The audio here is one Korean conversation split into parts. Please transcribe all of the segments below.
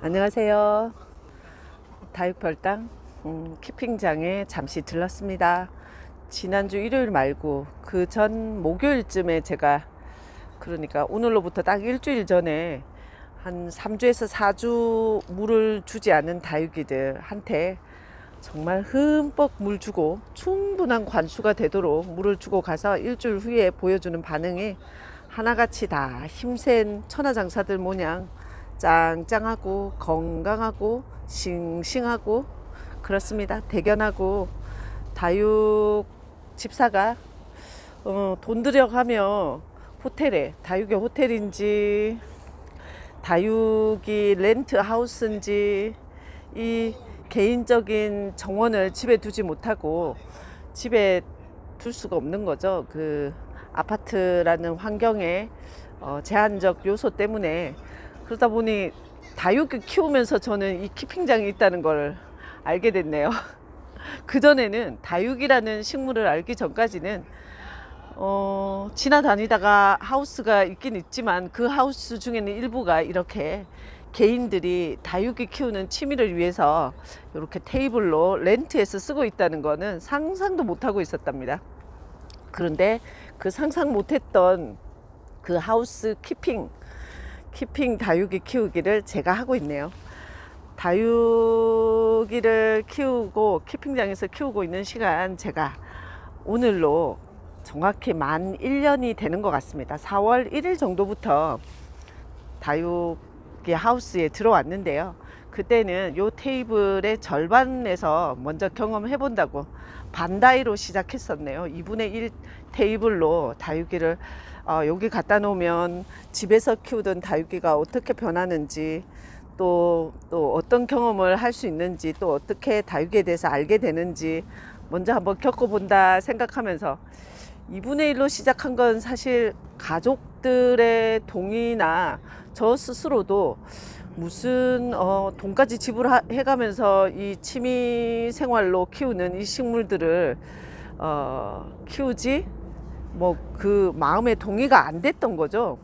안녕하세요. 다육별당 키핑장에 잠시 들렀습니다. 지난주 일요일 말고 그 전 목요일쯤에 제가, 그러니까 오늘로부터 딱 일주일 전에 한 3주에서 4주 물을 주지 않은 다육이들한테 정말 흠뻑 물 주고 충분한 관수가 되도록 물을 주고 가서 일주일 후에 보여주는 반응이 하나같이 다 힘센 천하장사들 모양 짱짱하고 건강하고 싱싱하고 그렇습니다. 대견하고 다육 집사가 돈 들여가며 호텔에, 다육이 호텔인지 다육이 렌트 하우스인지 이 개인적인 정원을 집에 두지 못하고 집에 둘 수가 없는 거죠. 그 아파트라는 환경의 제한적 요소 때문에. 그러다 보니 다육이 키우면서 저는 이 키핑장이 있다는 걸 알게 됐네요. 그전에는 다육이라는 식물을 알기 전까지는 지나다니다가 하우스가 있긴 있지만 그 하우스 중에는 일부가 이렇게 개인들이 다육이 키우는 취미를 위해서 이렇게 테이블로 렌트해서 쓰고 있다는 거는 상상도 못하고 있었답니다. 그런데 그 상상 못했던 그 하우스 키핑 다육이 키우기를 제가 하고 있네요. 다육이를 키우고 키핑장에서 키우고 있는 시간, 제가 오늘로 정확히 만 1년이 되는 것 같습니다. 4월 1일 정도부터 다육이 하우스에 들어왔는데요. 그때는 요 테이블의 절반에서 먼저 경험해 본다고 반다이로 시작했었네요. 2분의 1 테이블로 다육이를 여기 갖다 놓으면 집에서 키우던 다육이가 어떻게 변하는지, 또 어떤 경험을 할 수 있는지, 또 어떻게 다육이에 대해서 알게 되는지 먼저 한번 겪어본다 생각하면서 2분의 1로 시작한 건 사실 가족들의 동의나 저 스스로도 무슨 돈까지 지불해가면서 이 취미 생활로 키우는 이 식물들을 키우지 뭐 그 마음의 동의가 안 됐던 거죠.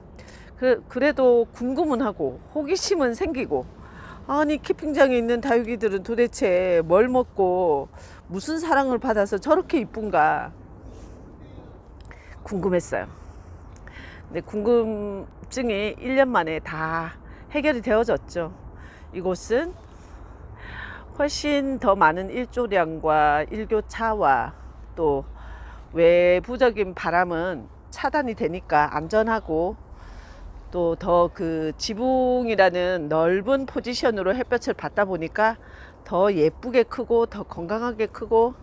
그래도 궁금은 하고 호기심은 생기고, 아니 키핑장에 있는 다육이들은 도대체 뭘 먹고 무슨 사랑을 받아서 저렇게 이쁜가 궁금했어요. 근데 궁금증이 1년 만에 다 해결이 되어졌죠. 이곳은 훨씬 더 많은 일조량과 일교차와 또 외부적인 바람은 차단이 되니까 안전하고, 또 더 그 지붕이라는 넓은 포지션으로 햇볕을 받다 보니까 더 예쁘게 크고 더 건강하게 크고,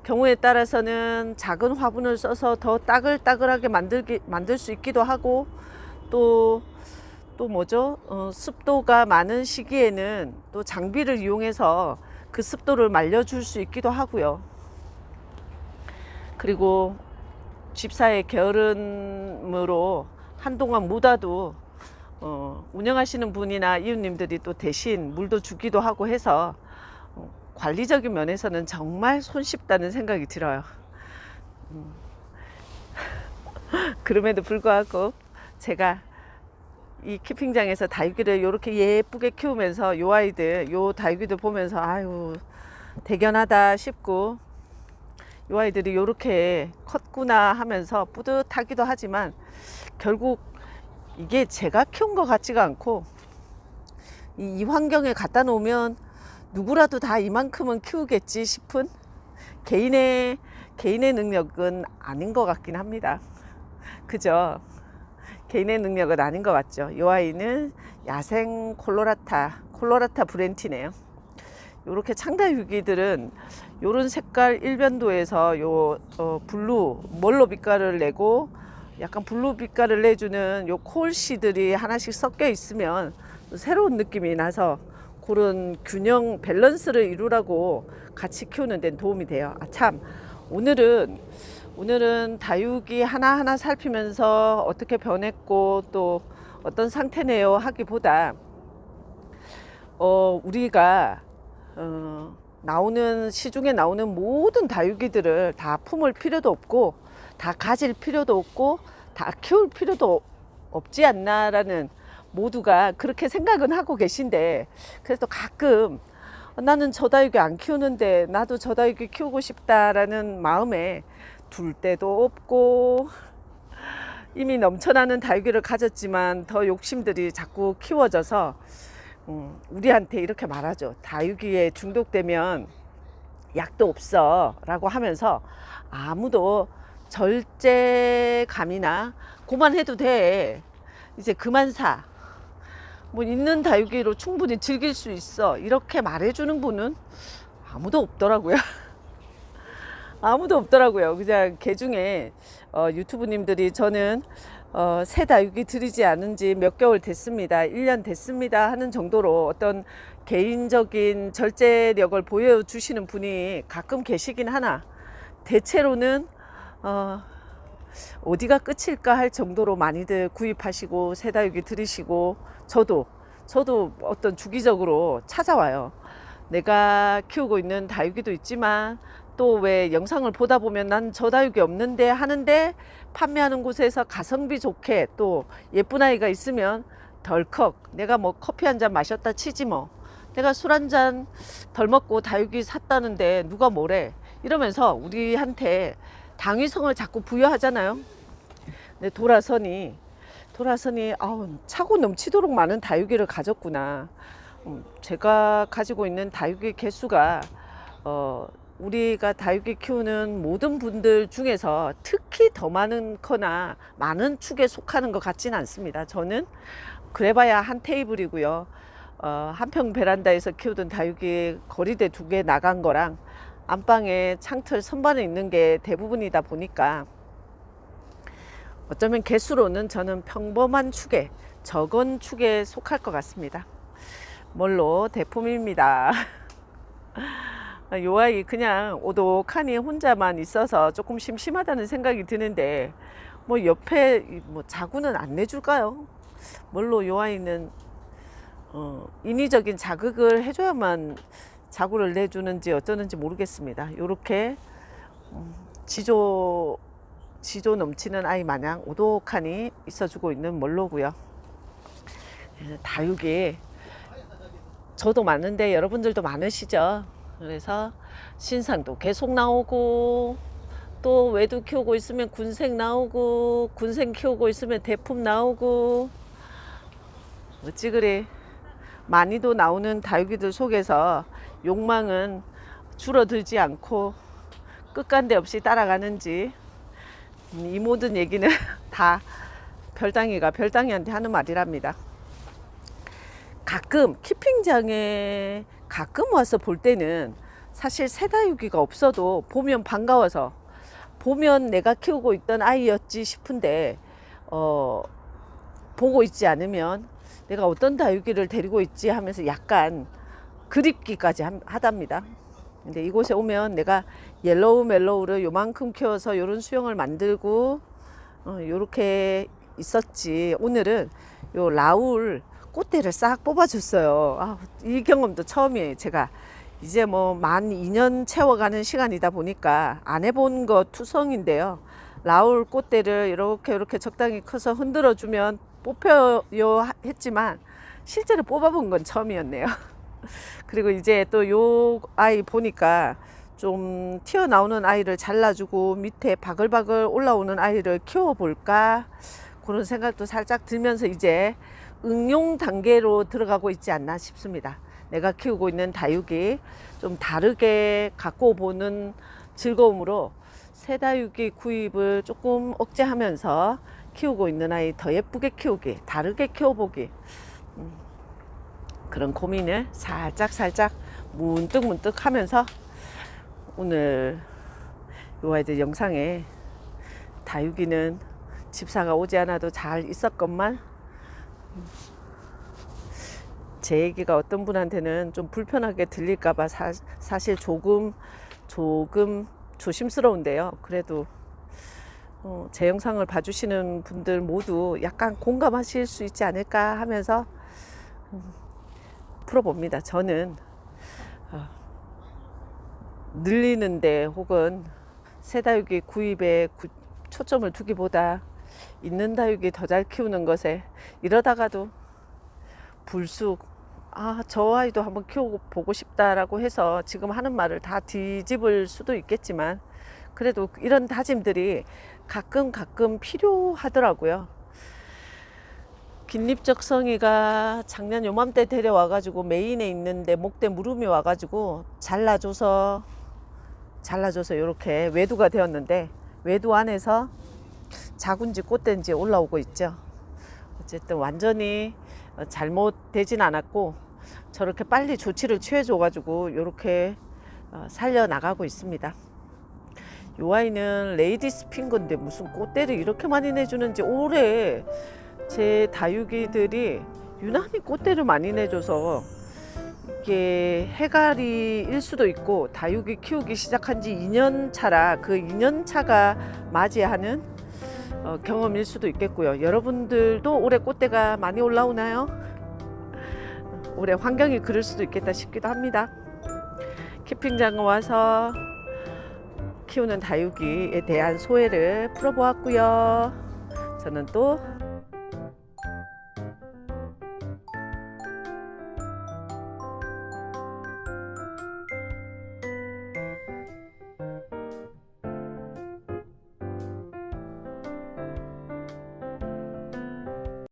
경우에 따라서는 작은 화분을 써서 더 따글따글하게 만들 수 있기도 하고, 또 뭐죠? 습도가 많은 시기에는 또 장비를 이용해서 그 습도를 말려줄 수 있기도 하고요. 그리고 집사의 게으름으로 한동안 무다도 운영하시는 분이나 이웃님들이 또 대신 물도 주기도 하고 해서 관리적인 면에서는 정말 손쉽다는 생각이 들어요. 그럼에도 불구하고 제가 이 키핑장에서 다육이를 이렇게 예쁘게 키우면서 요 다육이들 보면서 아유 대견하다 싶고, 요 아이들이 이렇게 컸구나 하면서 뿌듯하기도 하지만 결국 이게 제가 키운 것 같지가 않고, 이 환경에 갖다 놓으면 누구라도 다 이만큼은 키우겠지 싶은 개인의 능력은 아닌 것 같긴 합니다. 그죠? 개인의 능력은 아닌 것 같죠. 이 아이는 야생 콜로라타 브렌티네요. 이렇게 창다육이들은 이런 색깔 일변도에서 블루 멀로 빛깔을 내고 약간 블루 빛깔을 내주는 요 콜씨들이 하나씩 섞여 있으면 새로운 느낌이 나서 그런 균형 밸런스를 이루라고 같이 키우는 데는 도움이 돼요. 참, 오늘은 다육이 하나하나 살피면서 어떻게 변했고 또 어떤 상태네요 하기보다 우리가 시중에 나오는 모든 다육이들을 다 품을 필요도 없고 다 가질 필요도 없고 다 키울 필요도 없지 않나라는 모두가 그렇게 생각은 하고 계신데, 그래서 가끔 나는 저 다육이 안 키우는데 나도 저 다육이 키우고 싶다라는 마음에 둘 데도 없고 이미 넘쳐나는 다육이를 가졌지만 더 욕심들이 자꾸 키워져서 우리한테 이렇게 말하죠. 다육이에 중독되면 약도 없어 라고 하면서 아무도 절제감이나 그만해도 돼, 이제 그만 사, 뭐 있는 다육이로 충분히 즐길 수 있어, 이렇게 말해주는 분은 아무도 없더라고요. 아무도 없더라고요. 그냥 개중에 유튜브님들이 저는 새 다육이 들이지 않은 지 몇 개월 됐습니다, 1년 됐습니다 하는 정도로 어떤 개인적인 절제력을 보여주시는 분이 가끔 계시긴 하나, 대체로는 어디가 끝일까 할 정도로 많이들 구입하시고 새 다육이 들이시고, 저도 어떤 주기적으로 찾아와요. 내가 키우고 있는 다육이도 있지만 또 왜 영상을 보다 보면 난 저 다육이 없는데 하는데, 판매하는 곳에서 가성비 좋게 또 예쁜 아이가 있으면 덜컥 내가 뭐 커피 한 잔 마셨다 치지, 뭐 내가 술 한 잔 덜 먹고 다육이 샀다는데 누가 뭐래 이러면서 우리한테 당위성을 자꾸 부여하잖아요. 근데 돌아서니 아우, 차고 넘치도록 많은 다육이를 가졌구나. 제가 가지고 있는 다육이 개수가 우리가 다육이 키우는 모든 분들 중에서 특히 더 많거나 많은 축에 속하는 것 같지는 않습니다. 저는 그래봐야 한 테이블이고요. 한평 베란다에서 키우던 다육이 거리대 2개 나간 거랑 안방에 창틀 선반에 있는 게 대부분이다 보니까 어쩌면 개수로는 저는 평범한 축에, 적은 축에 속할 것 같습니다. 뭘로 대품입니다. 요 아이 그냥 오독하니 혼자만 있어서 조금 심심하다는 생각이 드는데, 뭐 옆에 뭐 자구는 안 내줄까요? 뭘로 요 아이는 인위적인 자극을 해줘야만 자구를 내주는지 어쩌는지 모르겠습니다. 요렇게 지조 넘치는 아이 마냥 오독하니 있어주고 있는 몰로고요. 다육이 저도 많은데 여러분들도 많으시죠? 그래서 신상도 계속 나오고, 또 외두 키우고 있으면 군생 나오고, 군생 키우고 있으면 대품 나오고, 어찌 그리 많이도 나오는 다육이들 속에서 욕망은 줄어들지 않고 끝간데 없이 따라가는지, 이 모든 얘기는 다 별당이가 별당이한테 하는 말이랍니다. 가끔 키핑장에 가끔 와서 볼 때는 사실 새 다육이가 없어도 보면 반가워서, 보면 내가 키우고 있던 아이였지 싶은데 보고 있지 않으면 내가 어떤 다육이를 데리고 있지 하면서 약간 그립기까지 하답니다. 근데 이곳에 오면 내가 옐로우 멜로우를 요만큼 키워서 요런 수영을 만들고 요렇게 있었지, 오늘은 요 라울 꽃대를 싹 뽑아줬어요. 아, 이 경험도 처음이에요. 제가 이제 뭐 만 2년 채워가는 시간이다 보니까 안 해본 거 투성인데요. 라울 꽃대를 이렇게 적당히 커서 흔들어 주면 뽑혀요 했지만 실제로 뽑아본 건 처음이었네요. 그리고 이제 또 요 아이 보니까 좀 튀어나오는 아이를 잘라주고 밑에 바글바글 올라오는 아이를 키워볼까, 그런 생각도 살짝 들면서 이제 응용 단계로 들어가고 있지 않나 싶습니다. 내가 키우고 있는 다육이 좀 다르게 갖고 보는 즐거움으로 새 다육이 구입을 조금 억제하면서 키우고 있는 아이 더 예쁘게 키우기, 다르게 키워보기, 그런 고민을 살짝 문득 하면서 오늘 요 아이들 영상에 다육이는 집사가 오지 않아도 잘 있었건만, 제 얘기가 어떤 분한테는 좀 불편하게 들릴까봐 사실 조금 조심스러운데요. 그래도 제 영상을 봐주시는 분들 모두 약간 공감하실 수 있지 않을까 하면서 풀어봅니다. 저는 늘리는데 혹은 새 다육이 구입에 초점을 두기보다 있는 다육이 더 잘 키우는 것에, 이러다가도 불쑥 저 아이도 한번 키워보고 싶다라고 해서 지금 하는 말을 다 뒤집을 수도 있겠지만 그래도 이런 다짐들이 가끔 필요하더라고요. 긴립적성이가 작년 요맘때 데려와가지고 메인에 있는데 목대 무름이 와가지고 잘라줘서 이렇게 외두가 되었는데 외두 안에서 자군지 꽃된지 올라오고 있죠. 어쨌든 완전히 잘못되진 않았고 저렇게 빨리 조치를 취해줘가지고 이렇게 살려나가고 있습니다. 이 아이는 레이디스 핑거인데 무슨 꽃대를 이렇게 많이 내주는지 올해 제 다육이들이 유난히 꽃대를 많이 내줘서 이게 해갈이일 수도 있고 다육이 키우기 시작한 지 2년 차라 그 2년 차가 맞이하는 경험일 수도 있겠고요. 여러분들도 올해 꽃대가 많이 올라오나요? 올해 환경이 그럴 수도 있겠다 싶기도 합니다. 키핑장에 와서 키우는 다육이에 대한 소회를 풀어보았고요. 저는 또